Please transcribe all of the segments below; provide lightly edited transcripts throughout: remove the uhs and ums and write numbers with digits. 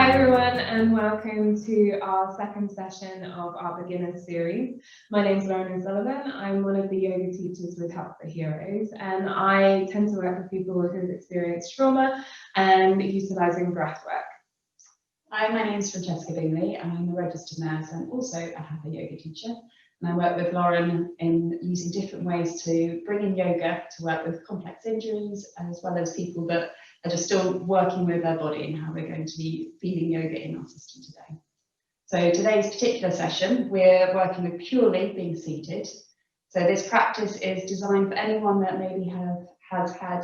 Hi everyone, and welcome to our second session of our beginner series. My name is Lauren O'Sullivan. I'm one of the yoga teachers with Help for Heroes, and I tend to work with people who've experienced trauma and utilising breathwork. Hi, my name is Francesca Bingley, and I'm a registered nurse and also a Hatha yoga teacher. And I work with Lauren in using different ways to bring in yoga to work with complex injuries, as well as people that are just still working with their body and how we're going to be feeding yoga in our system today. So today's particular session, we're working with purely being seated. So this practice is designed for anyone that maybe has had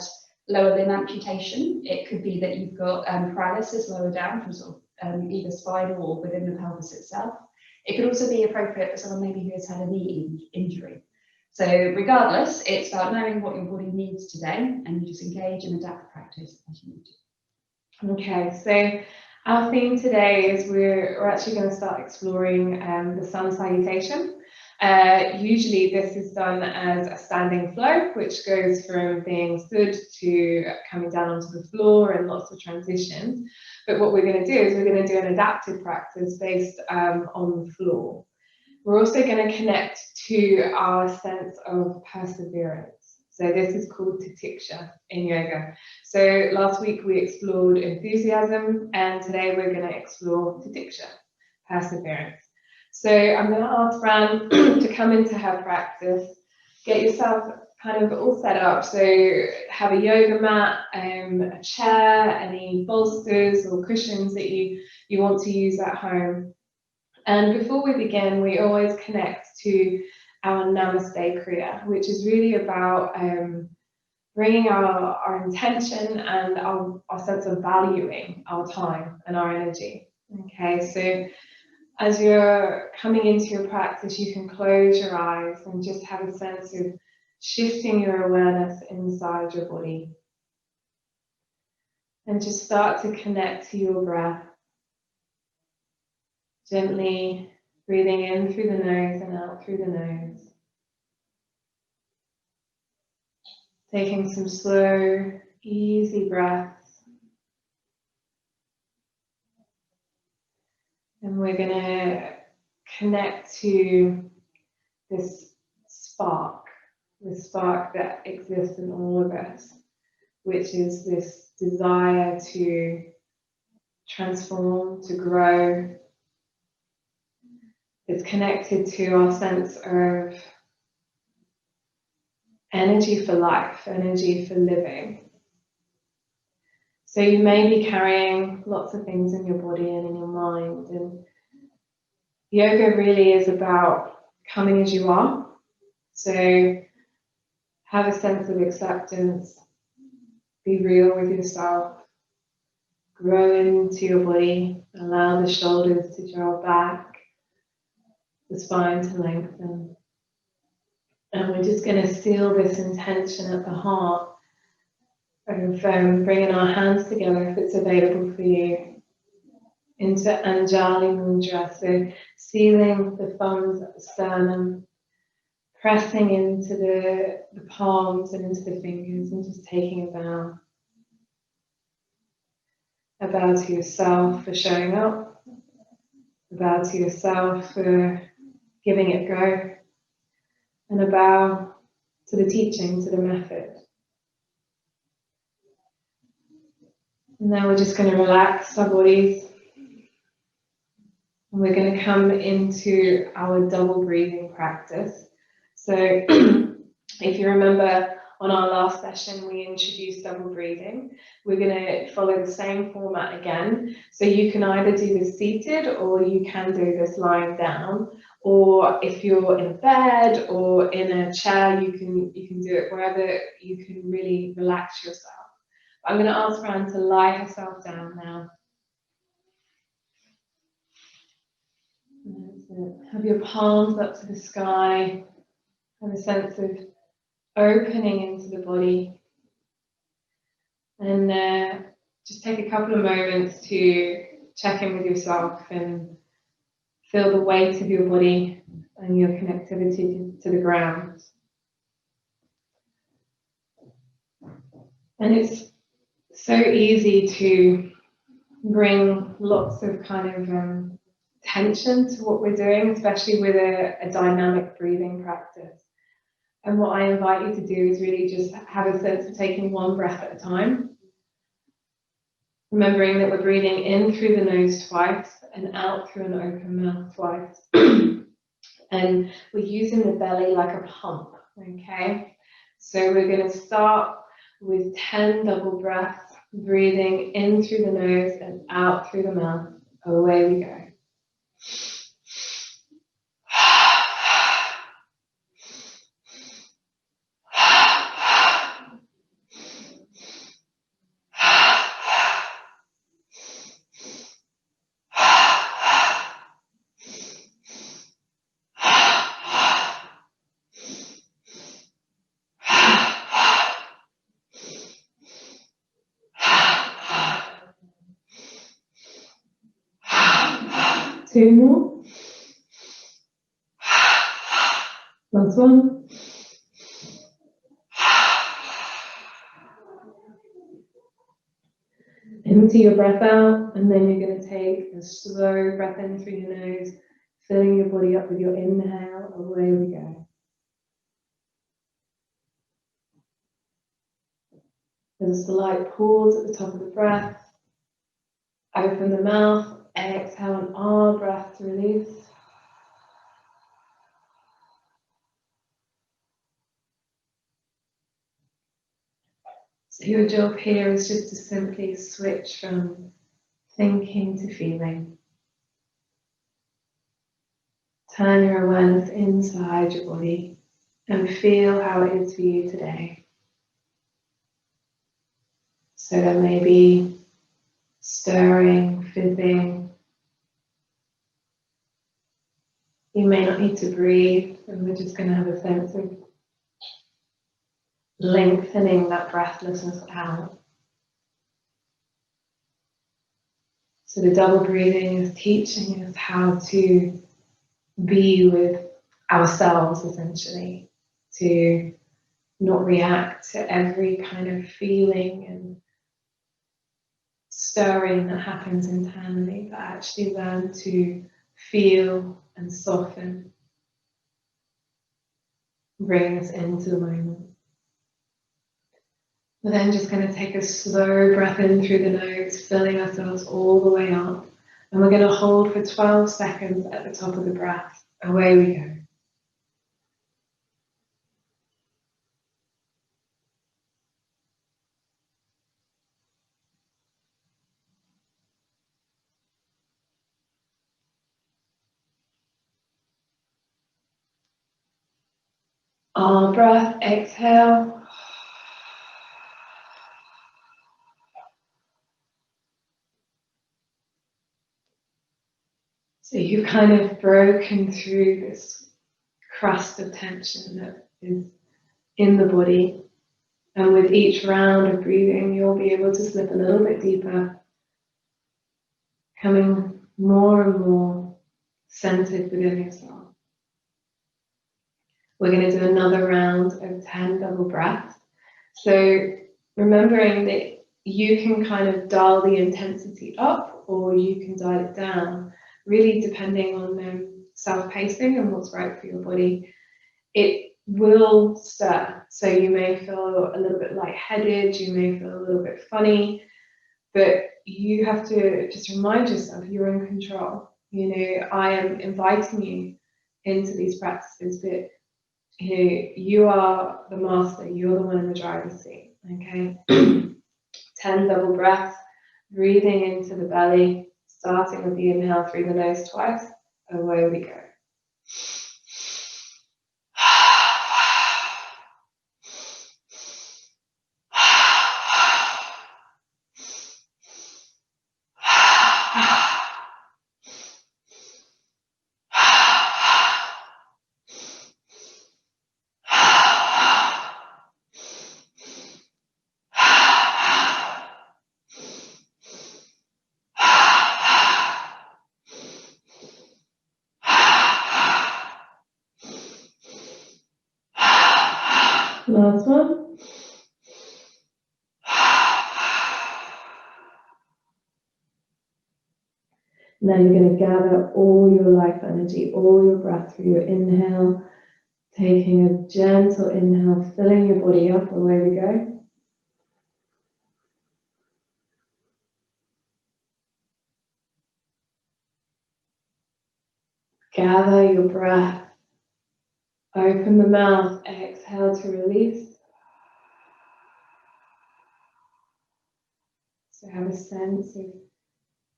lower limb amputation. It could be that you've got paralysis lower down from sort of either spinal or within the pelvis itself. It could also be appropriate for someone maybe who has had a knee injury. So regardless, it's about knowing what your body needs today, and you just engage and adapt the practice as you need to. Okay, so our theme today is we're actually going to start exploring the sun salutation. Usually this is done as a standing flow, which goes from being stood to coming down onto the floor and lots of transitions. But what we're going to do is we're going to do an adapted practice based on the floor. We're also going to connect to our sense of perseverance. So this is called Titiksha in yoga. So last week we explored enthusiasm, and today we're going to explore Titiksha, perseverance. So I'm going to ask Fran to come into her practice, get yourself kind of all set up. So have a yoga mat, a chair, any bolsters or cushions that you want to use at home. And before we begin, we always connect to our Namaste Kriya, which is really about bringing our intention and our sense of valuing our time and our energy. Okay, so as you're coming into your practice, you can close your eyes and just have a sense of shifting your awareness inside your body. And just start to connect to your breath. Gently breathing in through the nose and out through the nose. Taking some slow, easy breaths. And we're going to connect to this spark that exists in all of us, which is this desire to transform, to grow. It's connected to our sense of energy for life, energy for living. So you may be carrying lots of things in your body and in your mind, and yoga really is about coming as you are. So have a sense of acceptance, be real with yourself, grow into your body, allow the shoulders to draw back, the spine to lengthen. And we're just going to seal this intention at the heart of bringing our hands together, if it's available for you, into Anjali Mudra. So sealing the thumbs at the sternum, pressing into the palms and into the fingers, and just taking a bow. A bow to yourself for showing up, a bow to yourself for giving it go, and a bow to the teaching, to the method. And now we're just going to relax our bodies. And we're going to come into our double breathing practice. So if you remember on our last session, we introduced double breathing. We're going to follow the same format again. So you can either do this seated, or you can do this lying down. Or if you're in bed or in a chair, you can do it wherever you can really relax yourself. I'm going to ask Fran to lie herself down now. Have your palms up to the sky. Have a sense of opening into the body. And just take a couple of moments to check in with yourself and feel the weight of your body and your connectivity to the ground. And it's so easy to bring lots of kind of tension to what we're doing, especially with a dynamic breathing practice. And what I invite you to do is really just have a sense of taking one breath at a time, remembering that we're breathing in through the nose twice and out through an open mouth twice. And we're using the belly like a pump, okay? So we're going to start with 10 double breaths, breathing in through the nose and out through the mouth. Away we go. Two more. Last one. Empty your breath out, and then you're going to take a slow breath in through your nose, filling your body up with your inhale. Away we go. There's a slight pause at the top of the breath. Open the mouth, exhale and all breath to release. So your job here is just to simply switch from thinking to feeling. Turn your awareness inside your body and feel how it is for you today. So there may be stirring, fizzing. You may not need to breathe, and we're just going to have a sense of lengthening that breathlessness out. So the double breathing is teaching us how to be with ourselves, essentially, to not react to every kind of feeling and stirring that happens internally, but actually learn to feel and soften, bring us into the moment. We're then just going to take a slow breath in through the nose, filling ourselves all the way up. And we're going to hold for 12 seconds at the top of the breath. Away we go. Arm breath, exhale. So you've kind of broken through this crust of tension that is in the body. And with each round of breathing, you'll be able to slip a little bit deeper, coming more and more centered within yourself. We're going to do another round of 10 double breaths. So remembering that you can kind of dial the intensity up or you can dial it down, really depending on self-pacing and what's right for your body. It will stir. So you may feel a little bit lightheaded, you may feel a little bit funny, but you have to just remind yourself you're in control. You know, I am inviting you into these practices, but you know, you are the master, you're the one in the driver's seat, okay? 10 double breaths, breathing into the belly, starting with the inhale through the nose twice. Away we go. Last one. Now you're going to gather all your life energy, all your breath through your inhale, taking a gentle inhale, filling your body up. Away we go. Gather your breath. Open the mouth. Exhale to release. So have a sense of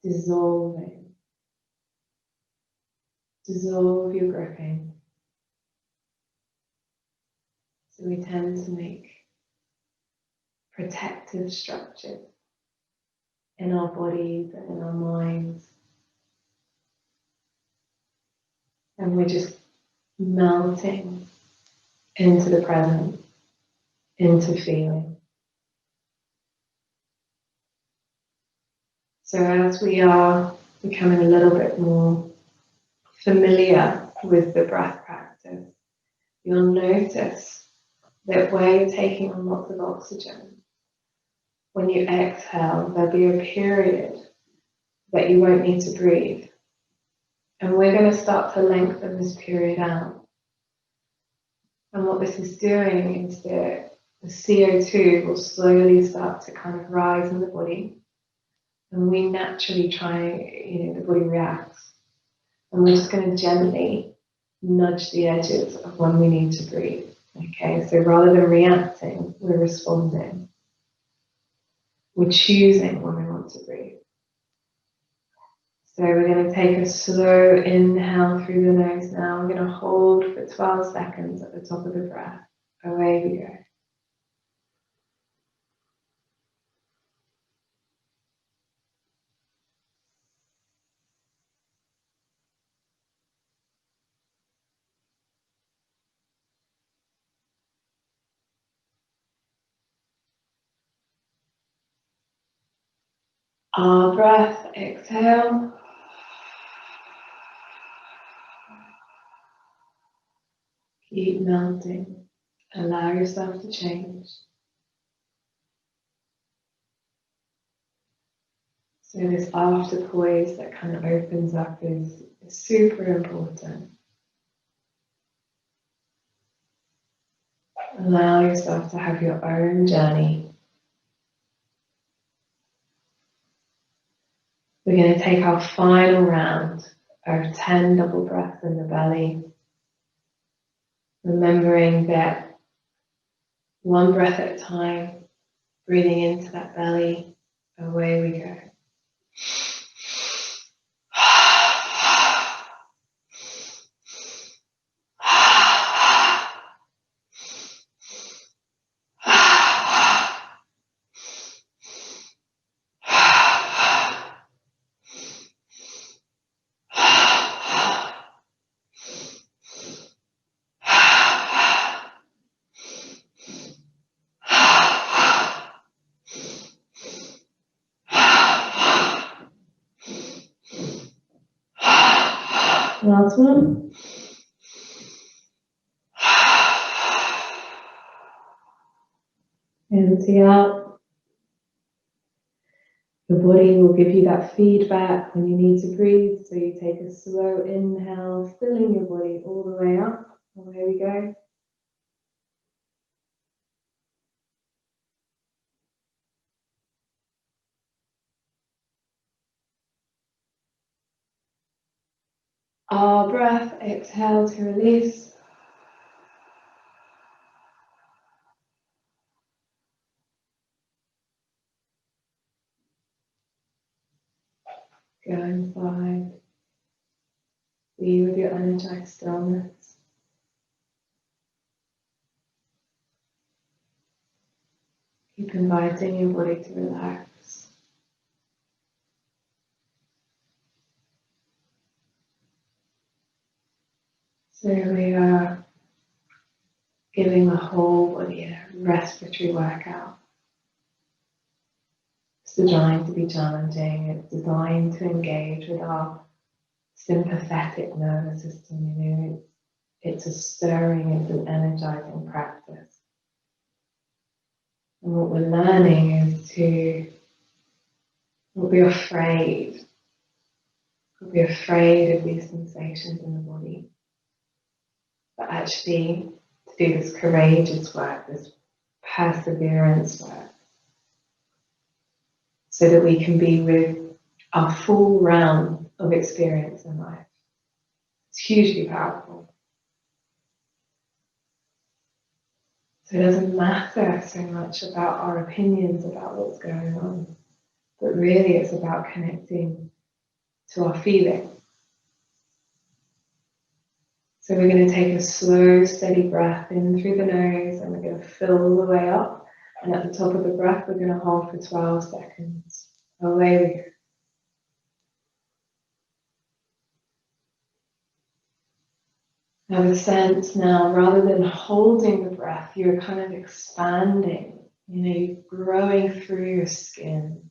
dissolving. Dissolve your gripping. So we tend to make protective structures in our bodies and in our minds. And we're just melting into the present, into feeling. So as we are becoming a little bit more familiar with the breath practice, you'll notice that where you're taking on lots of oxygen, when you exhale, there'll be a period that you won't need to breathe. And we're going to start to lengthen this period out. And what this is doing is that the CO2 will slowly start to kind of rise in the body. And we naturally the body reacts. And we're just going to gently nudge the edges of when we need to breathe. Okay, so rather than reacting, we're responding. We're choosing when we want to breathe. So we're going to take a slow inhale through the nose now. I'm going to hold for 12 seconds at the top of the breath. Away we go. Our breath, exhale. Keep melting. Allow yourself to change. So this after poise that kind of opens up is super important. Allow yourself to have your own journey. We're going to take our final round of 10 double breaths in the belly. Remembering that one breath at a time, breathing into that belly, away we go. Last one. Empty out. Your body will give you that feedback when you need to breathe. So you take a slow inhale, filling your body all the way up. Away we go. Our breath, exhale to release. Go inside. Be with your energized stillness. Keep inviting your body to relax. So we are giving the whole body a respiratory workout. It's designed to be challenging. It's designed to engage with our sympathetic nervous system. It's a stirring, it's an energizing practice. And what we're learning is to not be afraid be afraid of these sensations in the body. But actually, to do this courageous work, this perseverance work, so that we can be with our full realm of experience in life. It's hugely powerful. So it doesn't matter so much about our opinions about what's going on, but really it's about connecting to our feeling. So we're going to take a slow, steady breath in through the nose, and we're going to fill all the way up. And at the top of the breath, we're going to hold for 12 seconds. Away we go. Have a sense now, rather than holding the breath, you're kind of expanding, you're growing through your skin.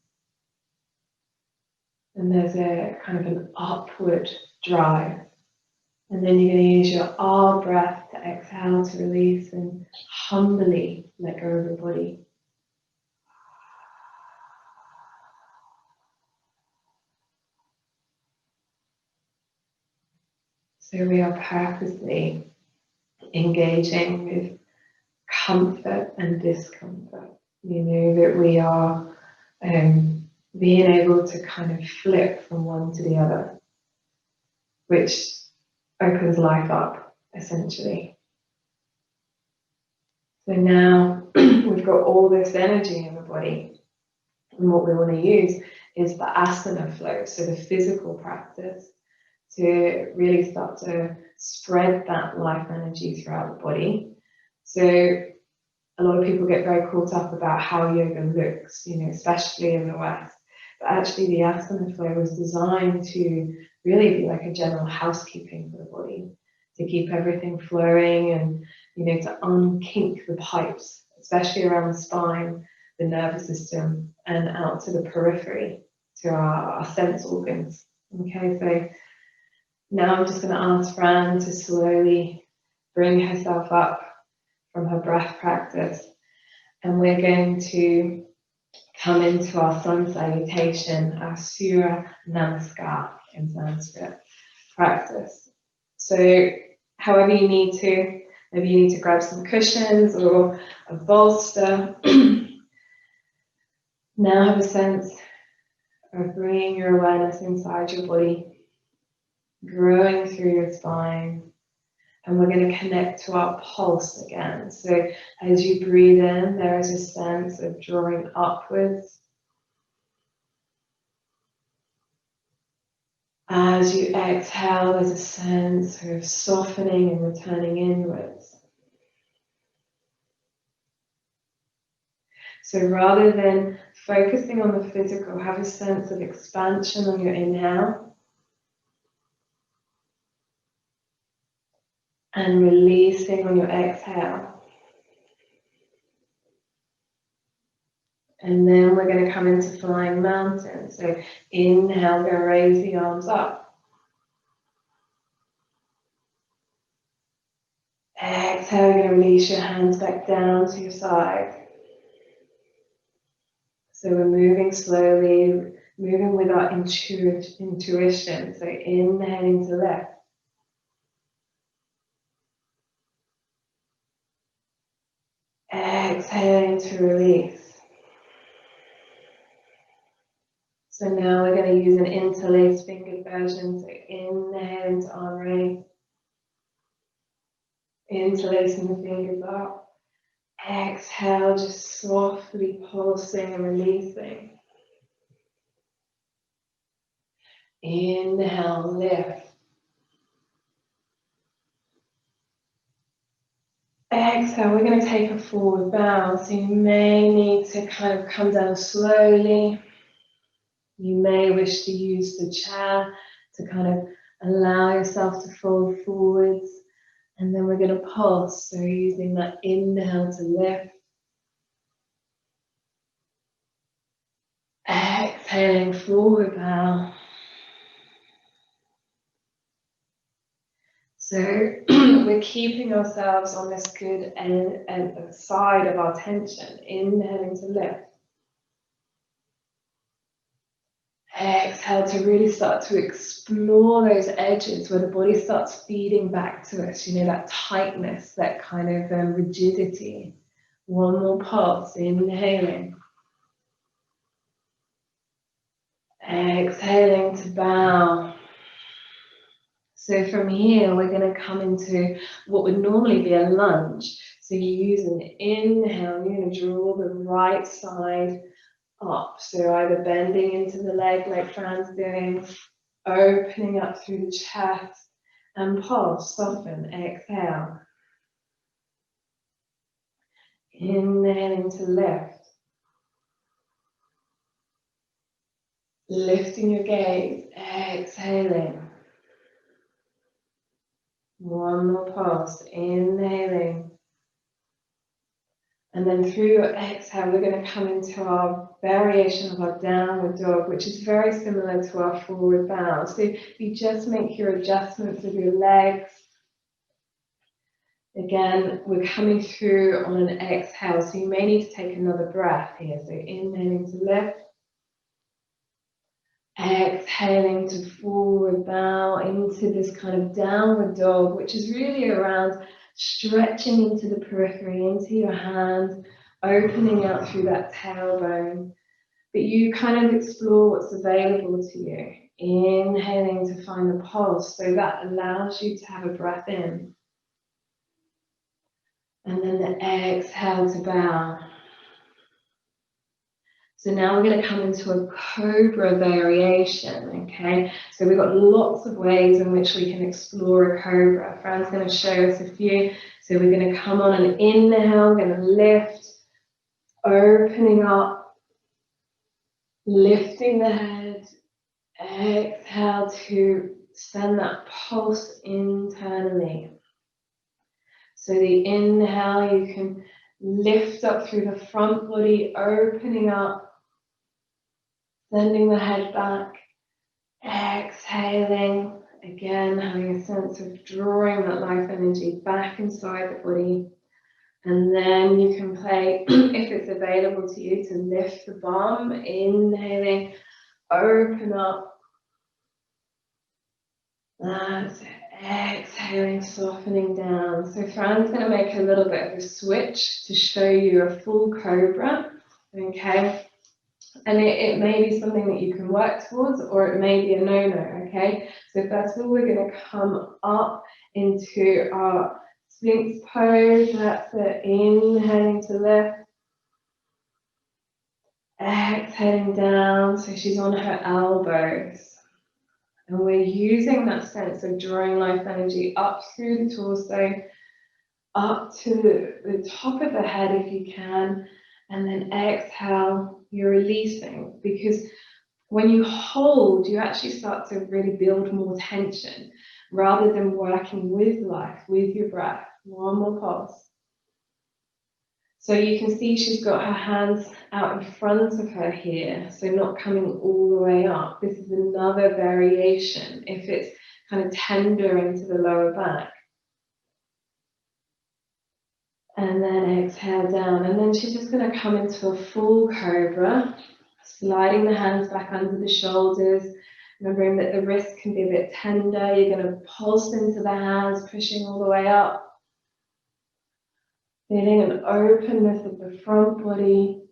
And there's a kind of an upward drive. And then you're going to use your R breath to exhale, to release, and humbly let go of your body. So we are purposely engaging with comfort and discomfort. That we are being able to kind of flip from one to the other, which opens life up, essentially. So now we've got all this energy in the body, and what we want to use is the asana flow, so the physical practice, to really start to spread that life energy throughout the body. So a lot of people get very caught up about how yoga looks, especially in the West. But actually the asana flow was designed to really be like a general housekeeping for the body, to keep everything flowing and, to unkink the pipes, especially around the spine, the nervous system, and out to the periphery, to our sense organs. Okay, so now I'm just going to ask Fran to slowly bring herself up from her breath practice, and we're going to come into our sun salutation, our Surya Namaskar in Sanskrit practice. So however you need to, maybe you need to grab some cushions or a bolster. Now have a sense of bringing your awareness inside your body, growing through your spine, and we're going to connect to our pulse again. So as you breathe in, there is a sense of drawing upwards. As you exhale, there's a sense of softening and returning inwards. So rather than focusing on the physical, have a sense of expansion on your inhale. And releasing on your exhale. And then we're going to come into flying mountain. So inhale, go raise the arms up. Exhale, you're going to release your hands back down to your side. So we're moving slowly, moving with our intuition. So inhaling to left. Exhaling to release. So now we're going to use an interlaced fingered version. So inhale into arm raise. Interlacing the fingers up. Exhale, just softly pulsing and releasing. Inhale, lift. Exhale, we're going to take a forward bow. So you may need to kind of come down slowly. You may wish to use the chair to kind of allow yourself to fold forwards. And then we're going to pulse. So using that inhale to lift. Exhaling, forward bow. So we're keeping ourselves on this good end side of our tension. Inhaling to lift. Exhale to really start to explore those edges where the body starts feeding back to us, you know, that tightness, that kind of rigidity. One more pulse, inhaling. Exhaling to bow. So from here, we're going to come into what would normally be a lunge. So you use an inhale, you're going to draw the right side up. So either bending into the leg like Fran's doing, opening up through the chest, and pulse, soften, exhale. Inhaling to lift. Lifting your gaze, exhaling. One more pulse, inhaling. And then through your exhale, we're going to come into our variation of our downward dog, which is very similar to our forward bow. So you just make your adjustments with your legs. Again, we're coming through on an exhale, so you may need to take another breath here. So inhaling to lift. Exhaling to forward bow into this kind of downward dog, which is really around stretching into the periphery, into your hands, opening out through that tailbone. But you kind of explore what's available to you. Inhaling to find the pulse, so that allows you to have a breath in. And then the exhale to bow. So now we're going to come into a cobra variation, okay? So we've got lots of ways in which we can explore a cobra. Fran's going to show us a few. So we're going to come on an inhale, we're going to lift, opening up, lifting the head, exhale to send that pulse internally. So the inhale, you can lift up through the front body, opening up, sending the head back, exhaling, again having a sense of drawing that life energy back inside the body. And then you can play, if it's available to you, to lift the bum, inhaling, open up. That's it. Exhaling, softening down. So Fran's going to make a little bit of a switch to show you a full cobra, okay? And it may be something that you can work towards, or it may be a no-no, okay? So first of all, we're going to come up into our Sphinx pose. That's it. Inhaling to lift. Exhaling down, so she's on her elbows. And we're using that sense of drawing life energy up through the torso, up to the top of the head if you can, and then exhale, you're releasing, because when you hold, you actually start to really build more tension rather than working with life, with your breath. One more pulse. So you can see she's got her hands out in front of her here, so not coming all the way up. This is another variation if it's kind of tender into the lower back. And then exhale down, and then she's just going to come into a full cobra, sliding the hands back under the shoulders, remembering that the wrists can be a bit tender. You're going to pulse into the hands, pushing all the way up, feeling an openness of the front body,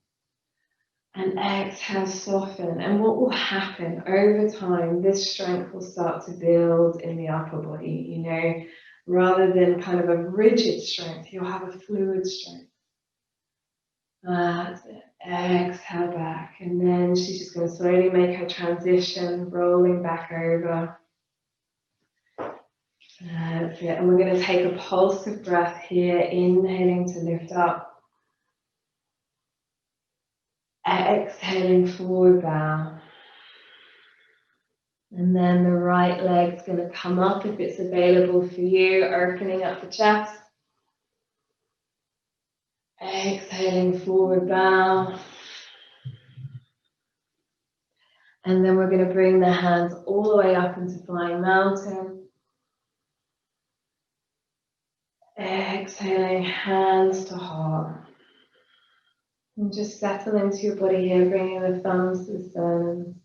and exhale, soften. And what will happen over time, this strength will start to build in the upper body, you know. Rather than kind of a rigid strength, you'll have a fluid strength. That's it. Exhale back. And then she's just going to slowly make her transition, rolling back over. That's it. And we're going to take a pulsive breath here, inhaling to lift up. Exhaling, forward bow. And then the right leg's going to come up if it's available for you, opening up the chest. Exhaling, forward bow. And then we're going to bring the hands all the way up into Flying Mountain. Exhaling, hands to heart. And just settle into your body here, bringing the thumbs to the sternum.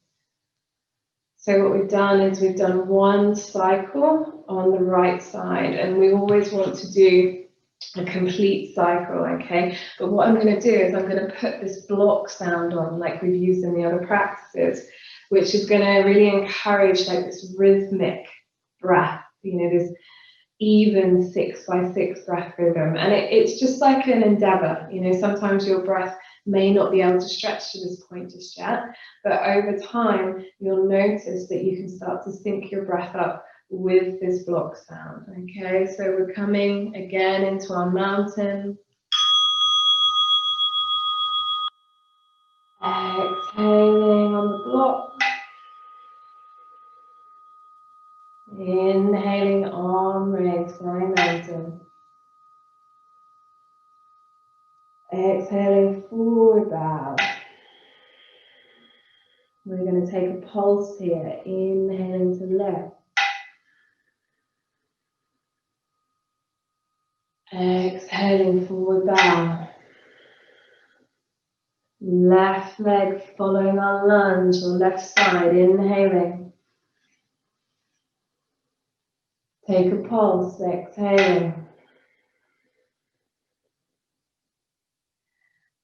So what we've done is we've done one cycle on the right side, and we always want to do a complete cycle, okay? But what I'm going to do is I'm going to put this block sound on, like we've used in the other practices, which is going to really encourage like this rhythmic breath, you know, this even 6x6 breath rhythm. And it's just like an endeavor, you know, sometimes your breath may not be able to stretch to this point just yet, but over time you'll notice that you can start to sync your breath up with this block sound. Okay, so we're coming again into our mountain. Exhaling on the block. Inhaling, arm raise, flying mountain. Exhaling, forward bow. We're going to take a pulse here. Inhaling to left. Exhaling, forward bow. Left leg following our lunge or left side. Inhaling. Take a pulse. Exhaling.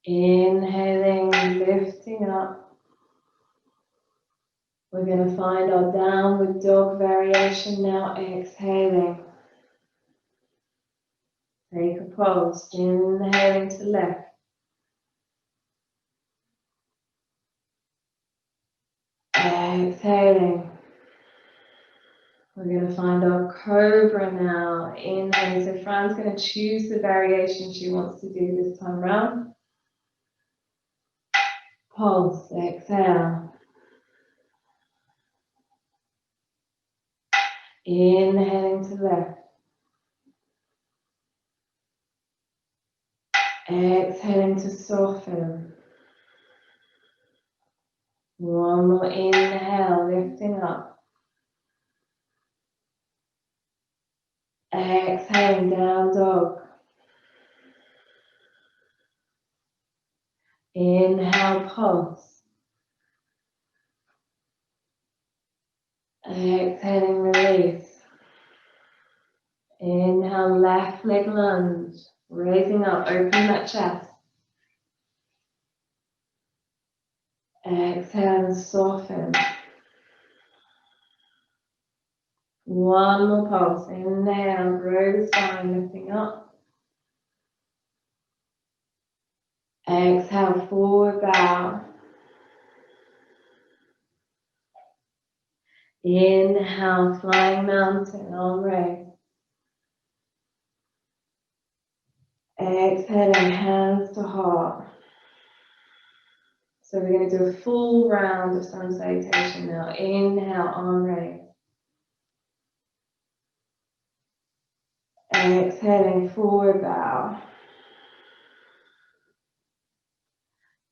Inhaling, lifting up. We're going to find our downward dog variation now. Exhaling. Take a pulse. Inhaling to left. Exhaling. We're going to find our cobra now. Inhaling. So Fran's going to choose the variation she wants to do this time round. Pulse. Exhale. Inhaling to left. Exhaling to soften. One more inhale, lifting up. Exhaling, down dog. Inhale, pulse. Exhaling, release. Inhale, left leg lunge. Raising up, open that chest. Exhale and soften. One more pulse. Inhale, grow the spine, lifting up. Exhale, forward bow. Inhale, flying mountain, arm raise. Exhaling, hands to heart. So we're going to do a full round of sun salutation now. Inhale, arm raise. Exhaling, forward bow.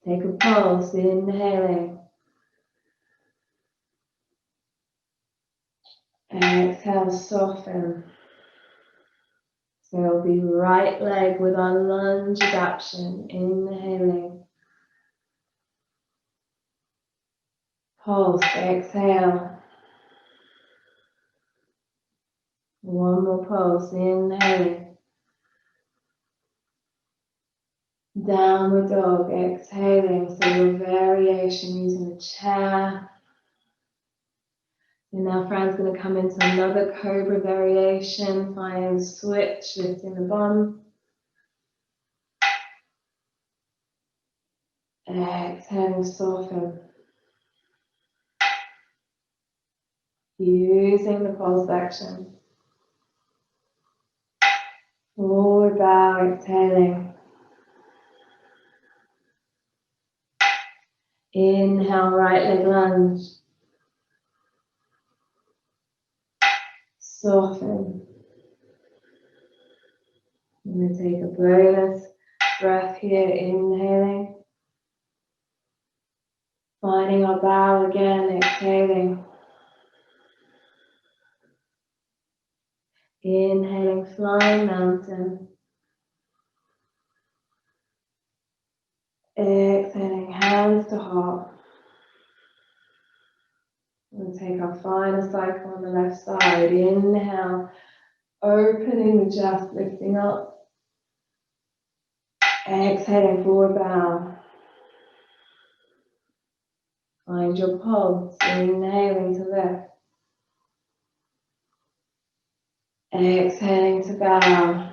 Take a pulse, inhaling. Exhale, soften. So it'll be right leg with our lunge adaptation. Inhaling. Pulse, exhale. One more pulse, inhaling. Downward dog, exhaling. So your variation using the chair. And now Fran's going to come into another cobra variation, finding switch, lifting the bum. Exhaling, soften. Using the pulse action. Forward bow, exhaling. Inhale, right leg lunge. Soften. I'm going to take a bonus breath here, inhaling. Finding our bow again, exhaling. Inhaling, flying mountain. Exhaling, hands to heart. We'll take our final cycle on the left side. Inhale, opening the chest, lifting up. Exhaling, forward bow. Find your pulse, inhaling to lift. Exhaling to bow.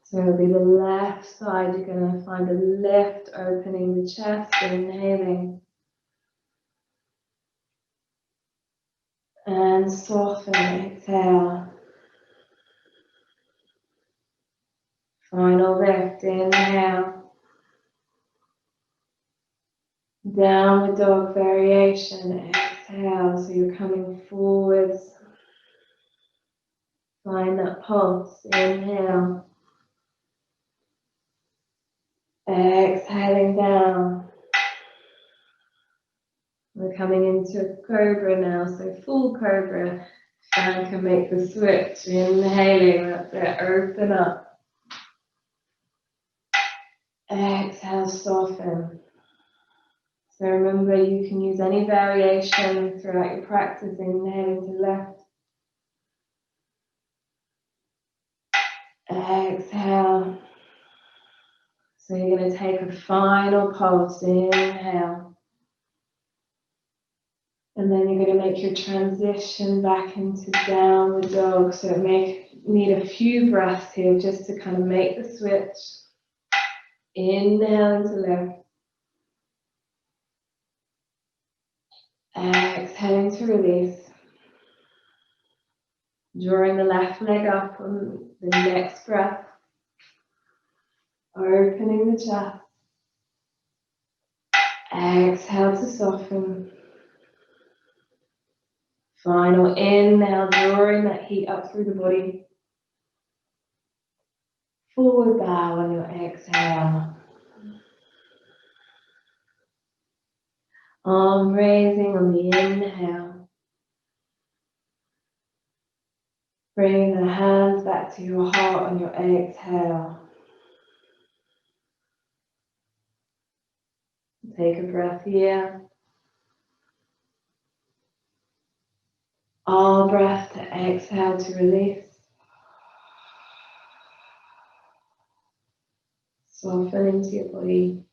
So it'll be the left side, you're going to find a lift, opening the chest, inhaling. And soften, exhale. Final lift, inhale. Downward dog variation, exhale. So you're coming forwards. Find that pulse, inhale. Exhaling down. We're coming into a cobra now, so full cobra. And can make the switch. Inhaling, that's it, open up. Exhale, soften. So remember, you can use any variation throughout your practice, inhaling to left. Exhale. So you're going to take a final pulse, inhale. And then you're going to make your transition back into downward dog. So it may need a few breaths here just to kind of make the switch. Inhale to lift. Exhaling to release. Drawing the left leg up on the next breath. Opening the chest. Exhale to soften. Final inhale, drawing that heat up through the body. Forward bow on your exhale. Arm raising on the inhale. Bringing the hands back to your heart on your exhale. Take a breath here. All breath to exhale to release. Soften into your body.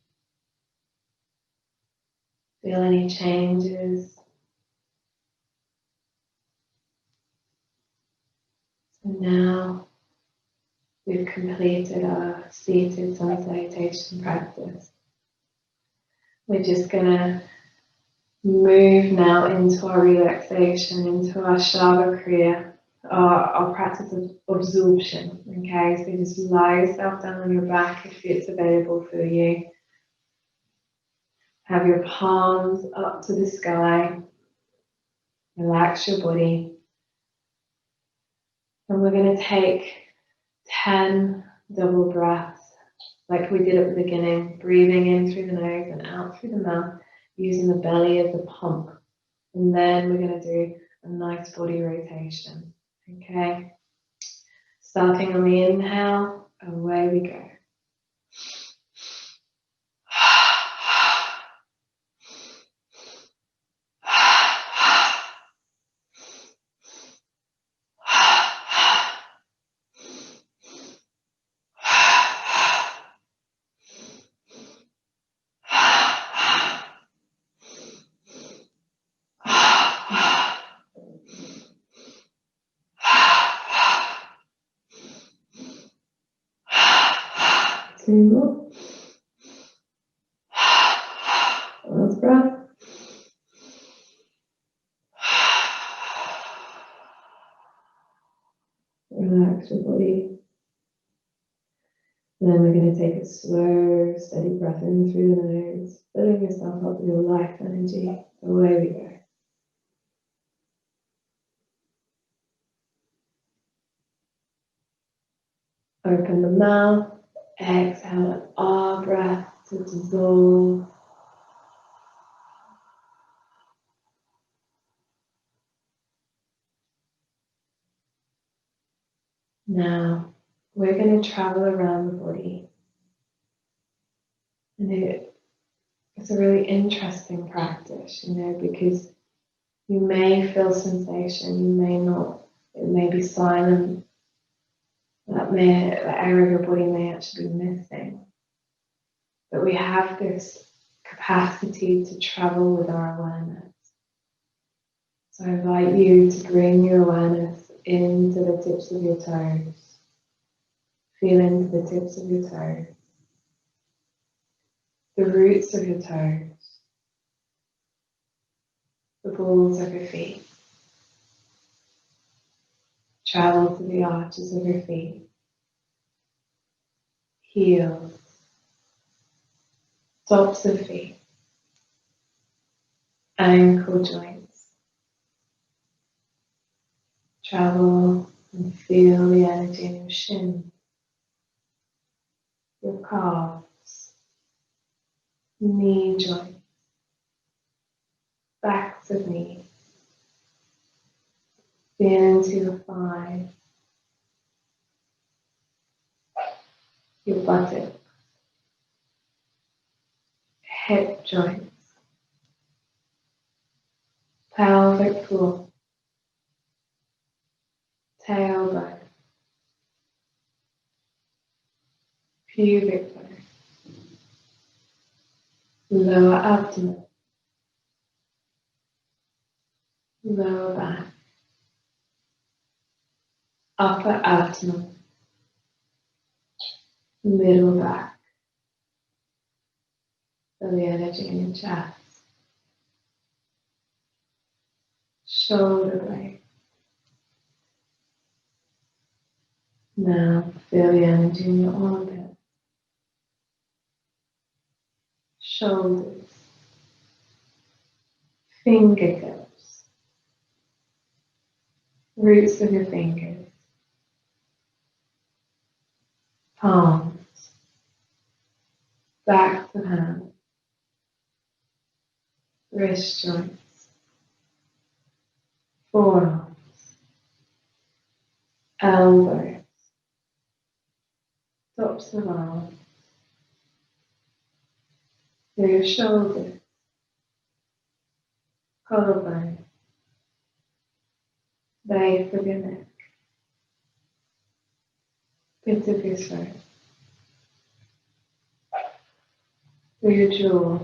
Feel any changes. So now we've completed our seated sun salutation practice. We're just going to move now into our relaxation, into our Shalva Kriya, our practice of absorption. Okay, so just lie yourself down on your back if it's available for you. Have your palms up to the sky. Relax your body. And we're going to take 10 double breaths, like we did at the beginning, breathing in through the nose and out through the mouth, using the belly as the pump. And then we're going to do a nice body rotation. Okay? Starting on the inhale, away we go. Two more. Last breath. Relax your body. Then we're going to take a slow, steady breath in through the nose, filling yourself up with your life energy. Away we go. Open the mouth. Exhale our breath to dissolve. Now we're going to travel around the body. And it's a really interesting practice, because You may feel sensation, you may not. It may be silent. That area of your body may actually be missing. But we have this capacity to travel with our awareness. So I invite you to bring your awareness into the tips of your toes. Feel into the tips of your toes, the roots of your toes, the balls of your feet. Travel to the arches of your feet, heels, tops of feet, ankle joints. Travel and feel the energy in your shins, your calves, knee joints, backs of knees. Feel into your thighs, your buttocks, hip joints, pelvic floor, tailbone, pubic bone, lower abdomen, lower back, upper abdomen, middle back. Feel the energy in your chest, shoulder blade. Now feel the energy in your armpit, shoulders, fingertips, roots of your fingers, palms, backs of hands, wrist joints, forearms, elbows, tops of arms, through your shoulders, collarbone, base of your neck, pit of your throat, through your jaw,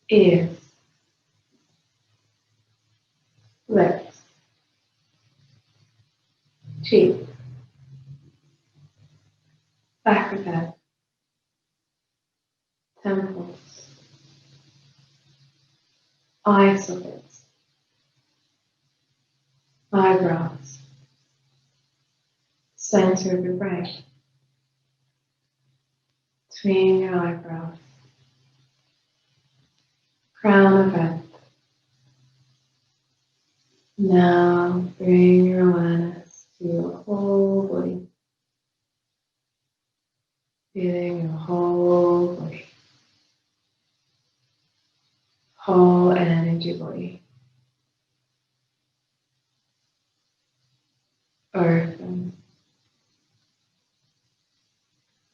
ears, lips, cheeks, back of head, temples, eye sockets, eyebrows, center of your brain, between your eyebrows, crown of head. Now bring your awareness to your whole body, feeling your whole body, whole energy body, open,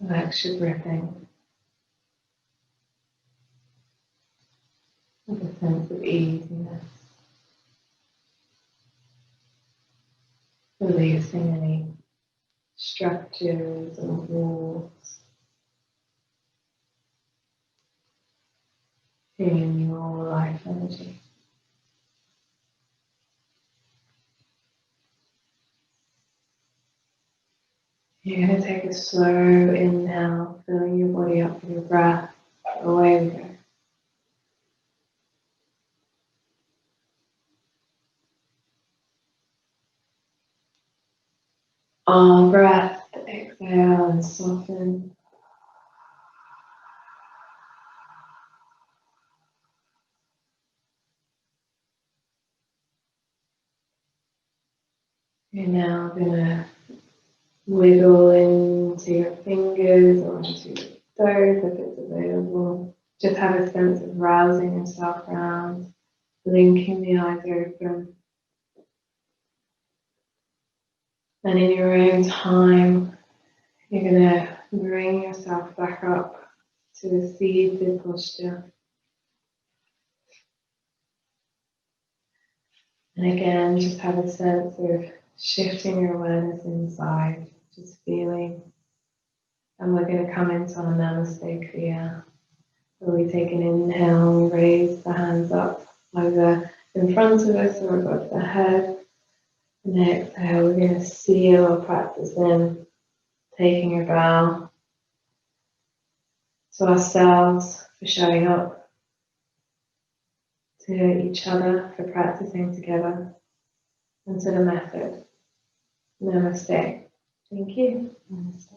relax your breathing with a sense of easiness, releasing any structures or walls, feeling your life energy. You're going to take a slow inhale, filling your body up with your breath. Away we go. On breath, exhale and soften. You're now going to wiggle into your fingers or into your toes if it's available. Just have a sense of rousing yourself around, blinking the eyes open. And in your own time, you're going to bring yourself back up to the seated posture. And again, just have a sense of shifting your awareness inside, just feeling. And we're going to come into our Namaste Kriya. So we take an inhale and raise the hands up either in front of us or above the head. And exhale, we're going to seal our practice in, taking a bow to ourselves for showing up, to each other for practicing together, and to the method. Namaste. Thank you. Namaste.